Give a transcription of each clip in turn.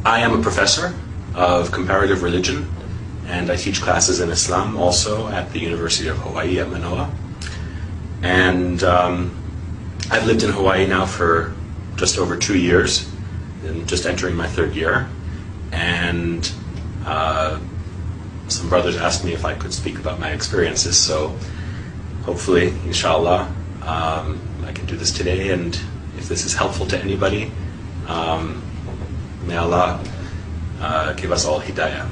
I am a professor of comparative religion, and I teach classes in Islam also at the University of Hawaii at Manoa. And I've lived in Hawaii now for just over 2 years, and just entering my 3rd year. And some brothers asked me if I could speak about my experiences, so hopefully, inshallah, I can do this today, and if this is helpful to anybody, may Allah give us all hidayah.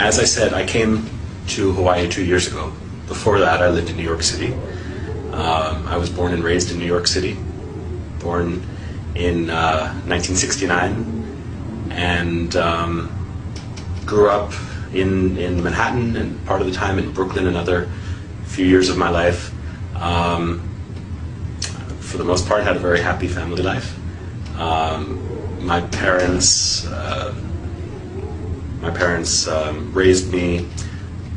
As I said, I came to Hawaii 2 years ago. Before that, I lived in New York City. I was born and raised in New York City, born in 1969, and grew up in Manhattan, and part of the time in Brooklyn, another few years of my life. For the most part, had a very happy family life. My parents raised me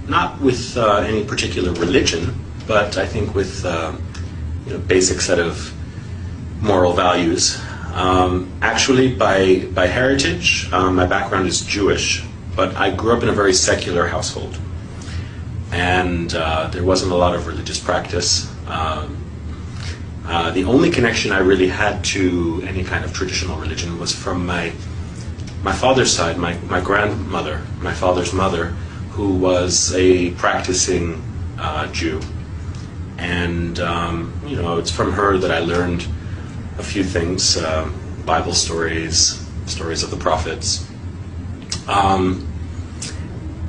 not with any particular religion, but I think with basic set of moral values. Actually, by heritage, my background is Jewish, but I grew up in a very secular household, and there wasn't a lot of religious practice. The only connection I really had to any kind of traditional religion was from my father's side, my grandmother, my father's mother, who was a practicing Jew. And it's from her that I learned a few things, Bible stories, stories of the prophets.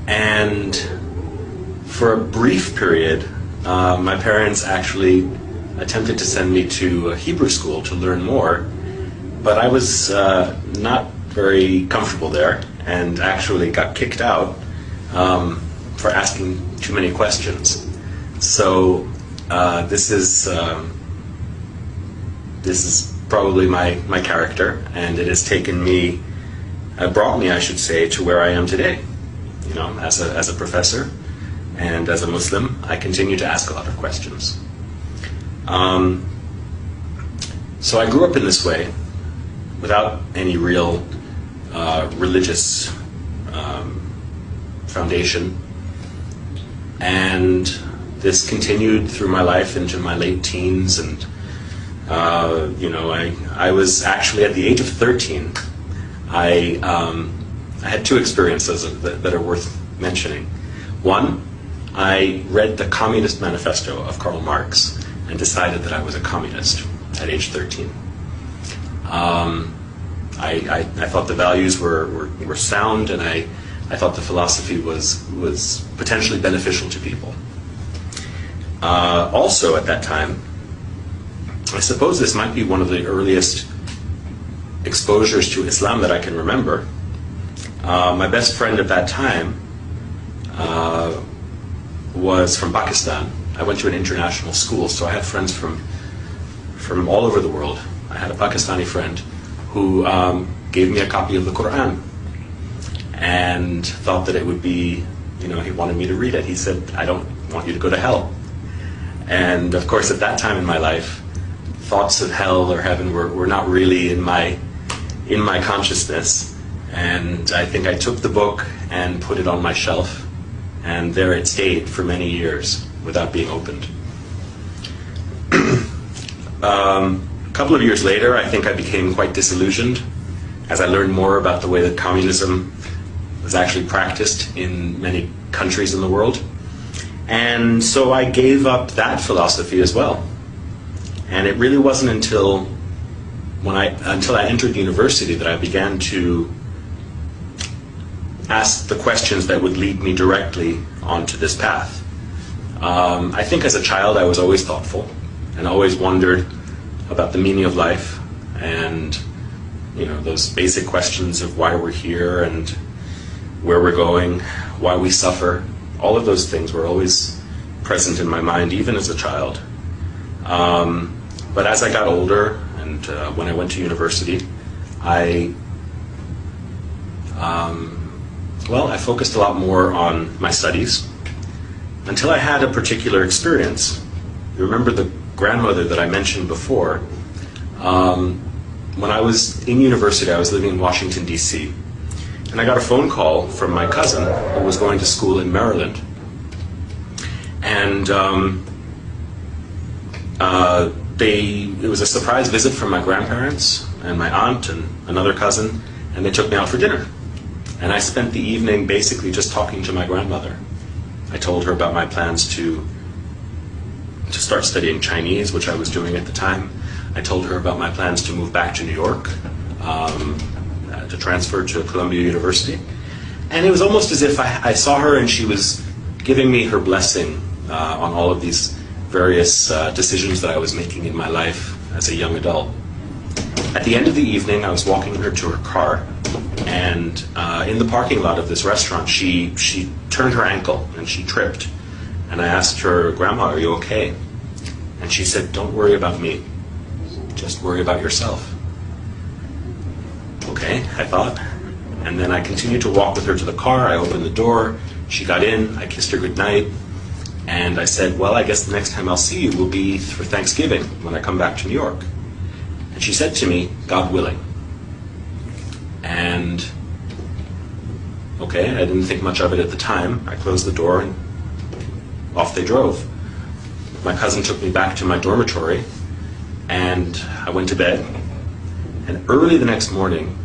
And for a brief period, my parents actually attempted to send me to a Hebrew school to learn more, but I was not very comfortable there, and actually got kicked out for asking too many questions. So this is probably my character, and it has brought me, I should say, to where I am today. As a professor and as a Muslim, I continue to ask a lot of questions. So I grew up in this way, without any real religious foundation, and this continued through my life into my late teens, and I was actually at the age of 13. I had 2 experiences that are worth mentioning. One, I read the Communist Manifesto of Karl Marx and decided that I was a communist at age 13. I thought the values were sound, and I thought the philosophy was potentially beneficial to people. Also at that time, I suppose this might be one of the earliest exposures to Islam that I can remember. My best friend at that time was from Pakistan. I went to an international school, so I had friends from all over the world. I had a Pakistani friend who gave me a copy of the Qur'an and thought that it would be, he wanted me to read it. He said, "I don't want you to go to hell." And of course, at that time in my life, thoughts of hell or heaven were not really in my consciousness. And I think I took the book and put it on my shelf, and there it stayed for many years without being opened. A couple of years later, I think I became quite disillusioned as I learned more about the way that communism was actually practiced in many countries in the world. And so I gave up that philosophy as well. And it really wasn't until I entered university that I began to ask the questions that would lead me directly onto this path. I think as a child I was always thoughtful and always wondered about the meaning of life, and those basic questions of why we're here and where we're going, why we suffer. All of those things were always present in my mind, even as a child. But as I got older, and when I went to university, I focused a lot more on my studies until I had a particular experience. You remember the grandmother that I mentioned before? when I was in university, I was living in Washington, D.C., and I got a phone call from my cousin who was going to school in Maryland. And it was a surprise visit from my grandparents and my aunt and another cousin, and they took me out for dinner. And I spent the evening basically just talking to my grandmother. I told her about my plans to start studying Chinese, which I was doing at the time. I told her about my plans to move back to New York, to transfer to Columbia University. And it was almost as if I saw her and she was giving me her blessing on all of these various decisions that I was making in my life as a young adult. At the end of the evening, I was walking her to her car, and in the parking lot of this restaurant, she turned her ankle and she tripped. And I asked her, "Grandma, are you okay?" And she said, "Don't worry about me. Just worry about yourself." Okay, I thought. And then I continued to walk with her to the car. I opened the door. She got in. I kissed her goodnight. And I said, "Well, I guess the next time I'll see you will be for Thanksgiving when I come back to New York." And she said to me, "God willing." And okay, I didn't think much of it at the time. I closed the door and off they drove. My cousin took me back to my dormitory, and I went to bed. And early the next morning,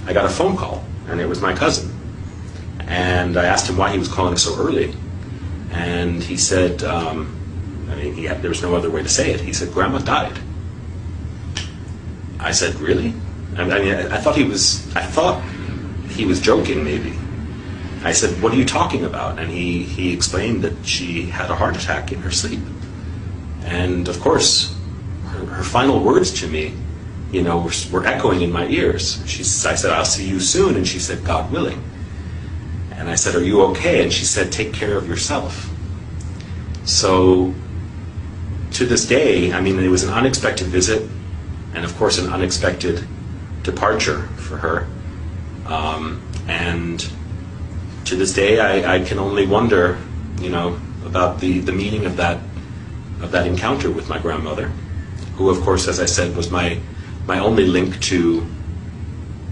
I got a phone call, and it was my cousin. And I asked him why he was calling so early. And he said, there was no other way to say it. He said, "Grandma died." I said, "Really?" I thought he was joking, maybe. I said, "What are you talking about?" And he explained that she had a heart attack in her sleep. And of course, her final words to me, were echoing in my ears. I said, "I'll see you soon." And she said, "God willing." And I said, "Are you okay?" And she said, "Take care of yourself." So to this day, it was an unexpected visit, and of course an unexpected departure for her. And to this day, I can only wonder, about the meaning of that encounter with my grandmother, who, of course, as I said, was my only link to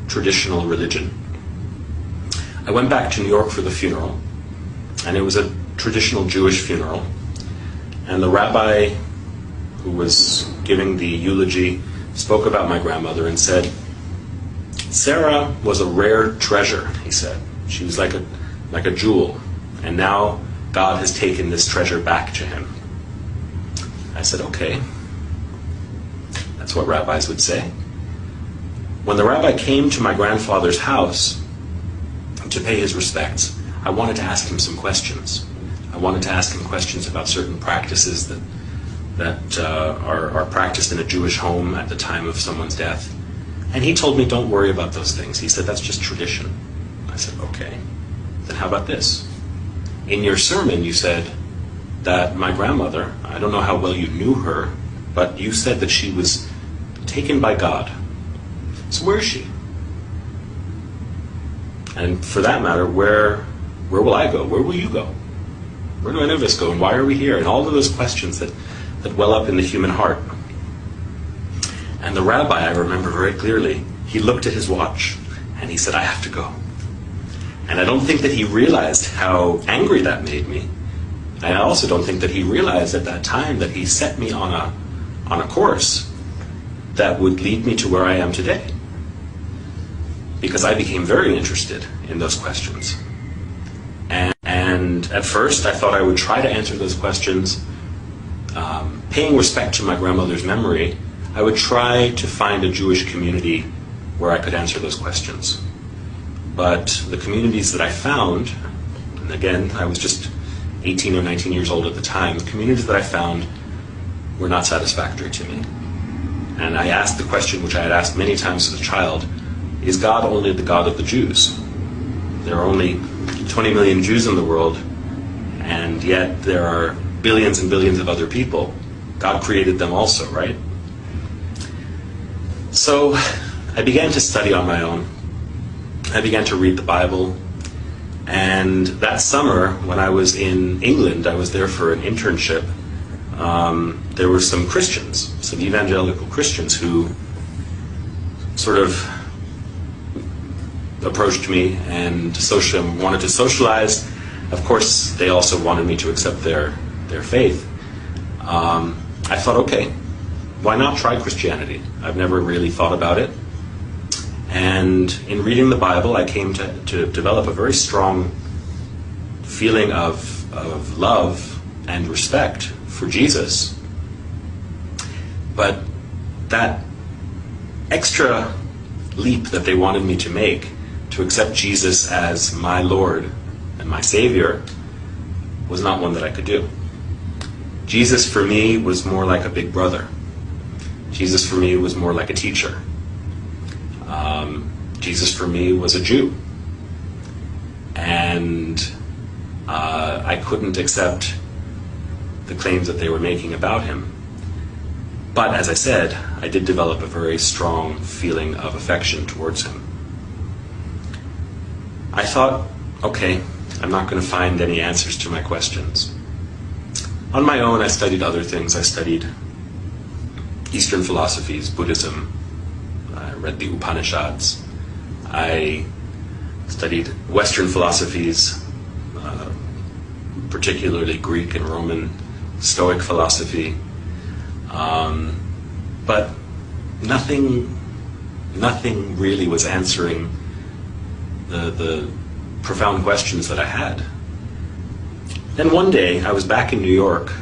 traditional religion. I went back to New York for the funeral, and it was a traditional Jewish funeral. And the rabbi who was giving the eulogy spoke about my grandmother and said, "Sarah was a rare treasure," he said. "She was like a jewel, and now God has taken this treasure back to him." I said, "Okay." That's what rabbis would say. When the rabbi came to my grandfather's house to pay his respects, I wanted to ask him some questions. I wanted to ask him questions about certain practices that are practiced in a Jewish home at the time of someone's death. And he told me, "Don't worry about those things." He said, "That's just tradition." I said, "Okay. Then how about this? In your sermon, you said that my grandmother, I don't know how well you knew her, but you said that she was taken by God. So where is she? And for that matter, where will I go? Where will you go? Where do any of us go? And why are we here?" And all of those questions that well up in the human heart. And the rabbi, I remember very clearly, he looked at his watch and he said, "I have to go." And I don't think that he realized how angry that made me. And I also don't think that he realized at that time that he set me on a course that would lead me to where I am today. Because I became very interested in those questions. And at first I thought I would try to answer those questions, paying respect to my grandmother's memory. I would try to find a Jewish community where I could answer those questions. But the communities that I found, and again, I was just 18 or 19 years old at the time, the communities that I found were not satisfactory to me. And I asked the question which I had asked many times as a child, is God only the God of the Jews? There are only 20 million Jews in the world, and yet there are billions and billions of other people. God created them also, right? So I began to study on my own. I began to read the Bible. And that summer, when I was in England, I was there for an internship. There were some Christians, some evangelical Christians who sort of approached me and wanted to socialize. Of course, they also wanted me to accept their faith. I thought, okay, why not try Christianity? I've never really thought about it. And in reading the Bible, I came to develop a very strong feeling of love and respect for Jesus. But that extra leap that they wanted me to make to accept Jesus as my Lord and my Savior was not one that I could do. Jesus for me was more like a big brother. Jesus for me was more like a teacher. Jesus for me was a Jew. And I couldn't accept the claims that they were making about him. But as I said, I did develop a very strong feeling of affection towards him. I thought, okay, I'm not going to find any answers to my questions. On my own, I studied other things. I studied Eastern philosophies, Buddhism. I read the Upanishads. I studied Western philosophies, particularly Greek and Roman Stoic philosophy. But nothing really was answering the profound questions that I had. Then one day, I was back in New York,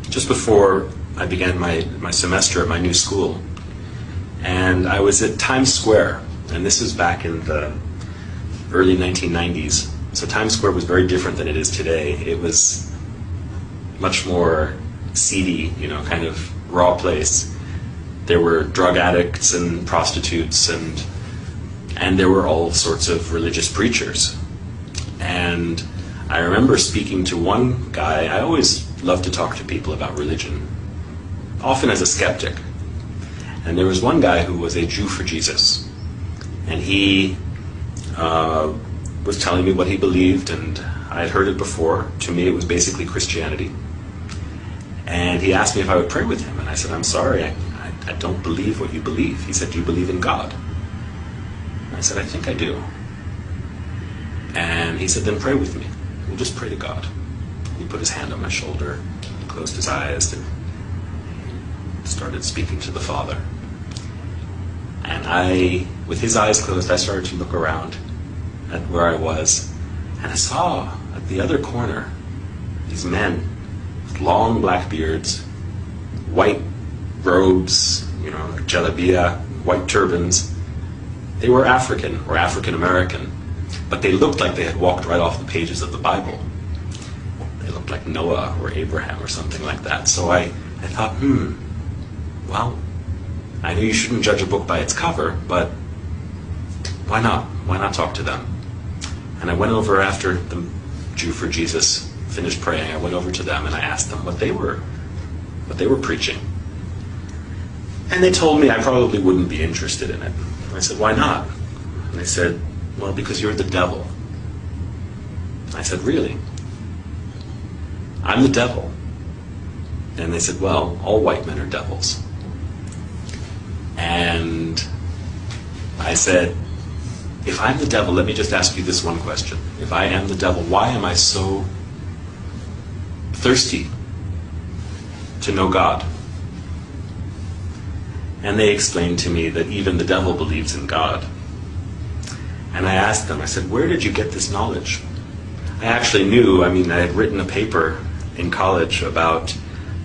just before I began my semester at my new school. And I was at Times Square, and this was back in the early 1990s. So Times Square was very different than it is today. It was much more seedy, kind of raw place. There were drug addicts and prostitutes, and there were all sorts of religious preachers. And I remember speaking to one guy. I always love to talk to people about religion, often as a skeptic. And there was one guy who was a Jew for Jesus. And he was telling me what he believed, and I had heard it before. To me, it was basically Christianity. And he asked me if I would pray with him. And I said, I'm sorry, I don't believe what you believe. He said, do you believe in God? And I said, I think I do. And he said, then pray with me. We'll just pray to God. He put his hand on my shoulder, closed his eyes, and started speaking to the Father. And with his eyes closed, I started to look around at where I was. And I saw at the other corner these men with long black beards, white robes, jalabia, white turbans. They were African or African American, but they looked like they had walked right off the pages of the Bible. They looked like Noah or Abraham or something like that. So I thought, well, I know you shouldn't judge a book by its cover, but why not? Why not talk to them? And I went over after the Jew for Jesus finished praying. I went over to them and I asked them what they were preaching. And they told me I probably wouldn't be interested in it. I said, why not? And they said, well, because you're the devil. I said, really? I'm the devil. And they said, well, all white men are devils. And I said, if I'm the devil, let me just ask you this one question. If I am the devil, why am I so thirsty to know God? And they explained to me that even the devil believes in God. And I asked them, I said, where did you get this knowledge? I actually knew, I had written a paper in college about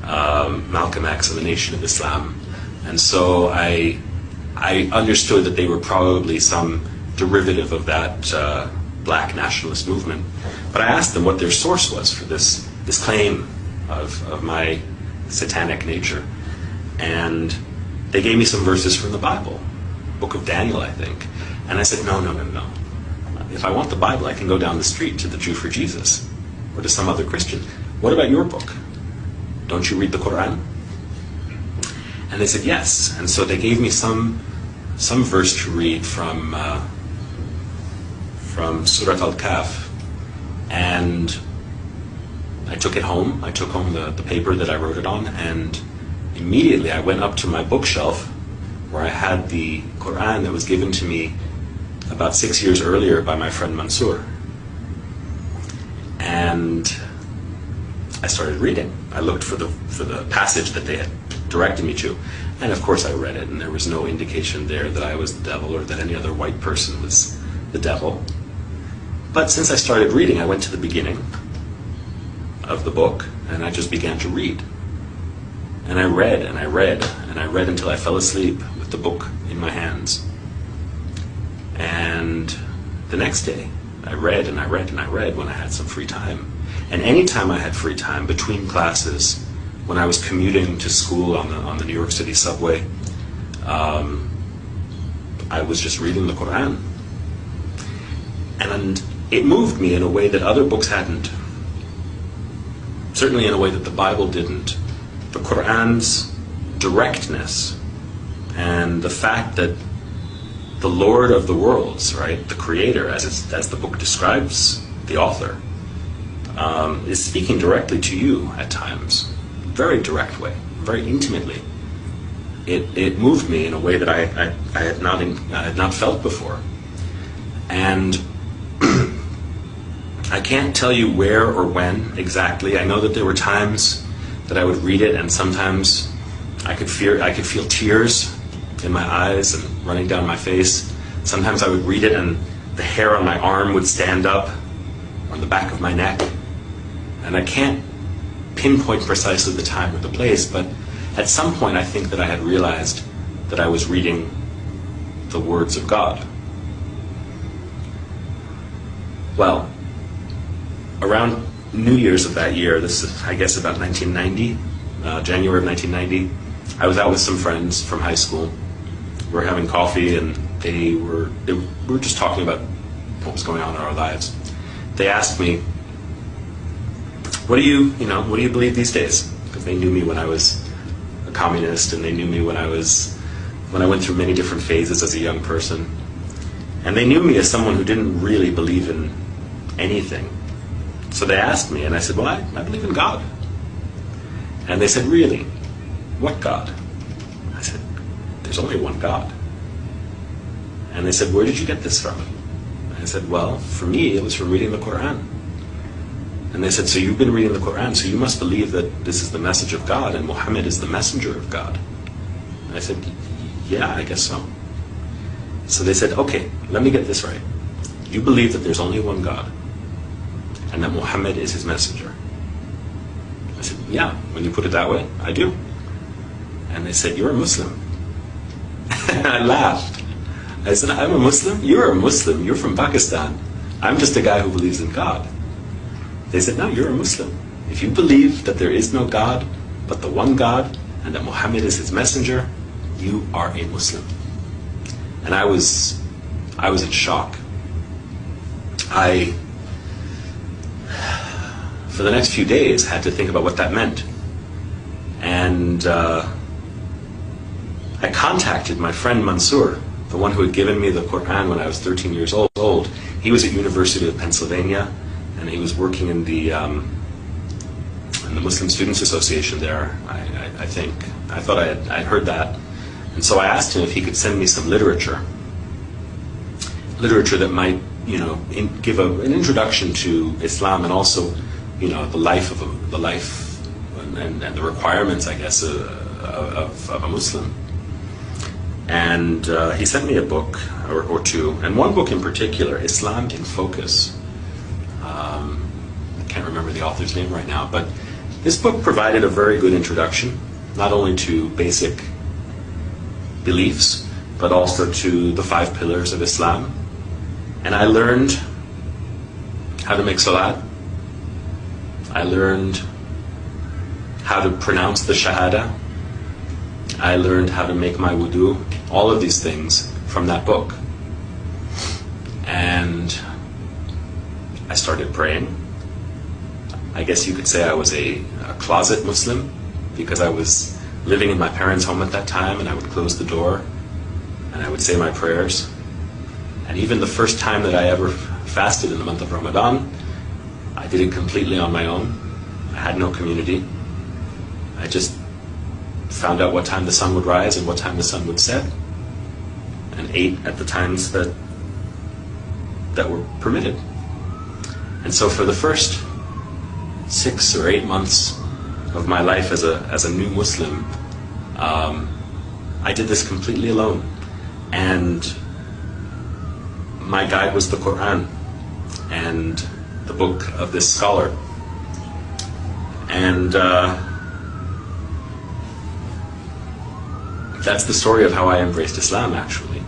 Malcolm X and the Nation of Islam. And so I understood that they were probably some derivative of that black nationalist movement. But I asked them what their source was for this claim of my satanic nature. And they gave me some verses from the Bible, Book of Daniel, I think. And I said, no. If I want the Bible, I can go down the street to the Jew for Jesus or to some other Christian. What about your book? Don't you read the Qur'an? And they said, yes. And so they gave me some verse to read from Surat Al-Kahf. And I took it home. I took home the paper that I wrote it on, and immediately I went up to my bookshelf where I had the Qur'an that was given to me about 6 years earlier by my friend Mansour. And I started reading. I looked for the passage that they had directed me to. And of course I read it, and there was no indication there that I was the devil or that any other white person was the devil. But since I started reading, I went to the beginning of the book, and I just began to read. And I read, and I read, and I read until I fell asleep with the book in my hands. And the next day, I read, and I read, and I read when I had some free time. And any time I had free time, between classes, when I was commuting to school on the New York City subway, I was just reading the Qur'an. And it moved me in a way that other books hadn't. Certainly in a way that the Bible didn't. The Qur'an's directness and the fact that the Lord of the worlds, right, the Creator, as the book describes the author, is speaking directly to you at times. Very direct way, very intimately. It moved me in a way that I had not felt before. And I can't tell you where or when exactly. I know that there were times that I would read it, and sometimes I could feel tears in my eyes and running down my face. Sometimes I would read it and the hair on my arm would stand up on the back of my neck. And I can't pinpoint precisely the time or the place, but at some point I think that I had realized that I was reading the words of God. Well, around New Year's of that year, this is, I guess, about 1990, January of 1990, I was out with some friends from high school. We were having coffee, and we were just talking about what was going on in our lives. They asked me, what do you believe these days? Because they knew me when I was a communist, and they knew me when I went through many different phases as a young person. And they knew me as someone who didn't really believe in anything. So they asked me, and I said, well, I believe in God. And they said, really? What God? I said, there's only one God. And they said, where did you get this from? And I said, well, for me, it was from reading the Qur'an. And they said, so you've been reading the Qur'an, so you must believe that this is the message of God and Muhammad is the messenger of God. And I said, yeah, I guess so. So they said, okay, let me get this right. You believe that there's only one God and that Muhammad is his messenger. I said, yeah, when you put it that way, I do. And they said, you're a Muslim. And I laughed. I said, I'm a Muslim? You're a Muslim. You're from Pakistan. I'm just a guy who believes in God. They said, no, you're a Muslim. If you believe that there is no God but the one God and that Muhammad is his messenger, you are a Muslim. And I was in shock. For the next few days, had to think about what that meant. And I contacted my friend Mansour, the one who had given me the Qur'an when I was 13 years old. He was at University of Pennsylvania, and he was working in the Muslim Students Association there, I think. I thought I'd heard that. And so I asked him if he could send me some literature that might, give an introduction to Islam, and also, the life and the requirements, I guess, of a Muslim. And he sent me a book or two, and one book in particular, Islam in Focus. I can't remember the author's name right now, but this book provided a very good introduction, not only to basic beliefs, but also to the 5 pillars of Islam. And I learned how to make salat. I learned how to pronounce the Shahada. I learned how to make my wudu. All of these things from that book. And I started praying. I guess you could say I was a closet Muslim, because I was living in my parents' home at that time, and I would close the door and I would say my prayers. And even the first time that I ever fasted in the month of Ramadan, I did it completely on my own. I had no community. I just found out what time the sun would rise and what time the sun would set, and ate at the times that were permitted. And so for the first 6 or 8 months of my life as a new Muslim, I did this completely alone. And my guide was the Qur'an and the book of this scholar. And that's the story of how I embraced Islam, actually.